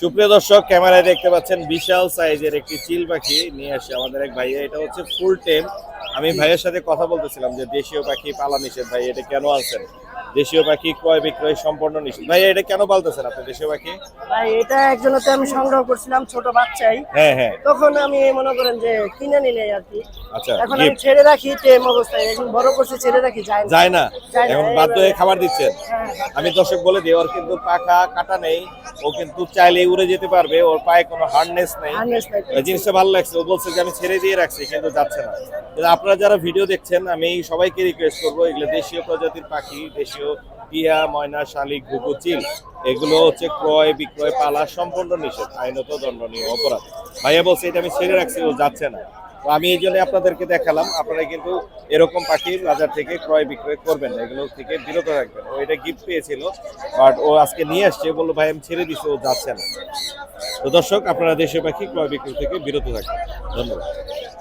সুপ্রিয় দর্শক, ক্যামেরায় দেখতে পাচ্ছেন বিশাল সাইজের একটি চিল পাখি নিয়ে আসে আমাদের এক ভাইয়া। এটা হচ্ছে ফুল টেম। আমি ভাইয়ের সাথে কথা বলতেছিলাম যে দেশীয় পাখি পালা নিষেধ, ভাই এটা কেন আনছেন? দেশীয় পাখি ক্রয় বিক্রয় সম্পূর্ণ নিষেধ। ভাই এটা কেন পালতেছেন আপনি দেশীয় পাখি? ভাই এটা একজনতে আমি সংগ্রহ করছিলাম ছোট বাচ্চাই, হ্যাঁ হ্যাঁ। তখন আমি মনে করেন যে কিনে নিলে আর কি। আচ্ছা, এখন আমি gift। ছেড়ে রাখি টেম অবস্থায়, এখন বড় করছে ছেড়ে রাখি যায় না। যায় না, যায় না, এখন এই বাধ্য হয়ে ভাবে। খাবার দিচ্ছেন। হ্যাঁ, আমি দর্শক বলে দিই, ওর কিন্তু পাখা কাটা নেই, ও কিন্তু চাইলেই উড়ে যেতে পারবে, ওর পায়ে কোনো হার্নেস নেই। harness নাই। এই জিনিসটা ভালো লাগছে, ও বলছে যে আমি ছেড়ে দিয়ে রাখছি কিন্তু যাচ্ছে না। কিন্তু আপনারা যারা ভিডিও দেখছেন, আমি সবাইকে রিকোয়েস্ট করবো, এগুলো দেশীয় প্রজাতির পাখি, দেশীয় টিয়া, ময়না, শালিক, ঘুঘু, চিল, এগুলো হচ্ছে ক্রয় বিক্রয় পালা সম্পূর্ণ নিষেধ, আইনত দণ্ডনীয় অপরাধ। ভাইয়া বলছে এটা আমি ছেড়ে রাখছি, ও যাচ্ছে না। তো আমি এই জন্য আপনাদেরকে দেখালাম, আপনারা কিন্তু এরকম পাখি বাজার থেকে ক্রয় বিক্রয় করবেন না, এগুলো থেকে বিরত রাখবেন। ও এটা গিফট পেয়েছিল, বাট ও আজকে নিয়ে আসছে, বললো ভাই আমি ছেড়ে দিছি, ও যাচ্ছে না। তো দর্শক, আপনারা দেশীয় পাখি ক্রয় বিক্রয় থেকে বিরত থাকবেন। ধন্যবাদ।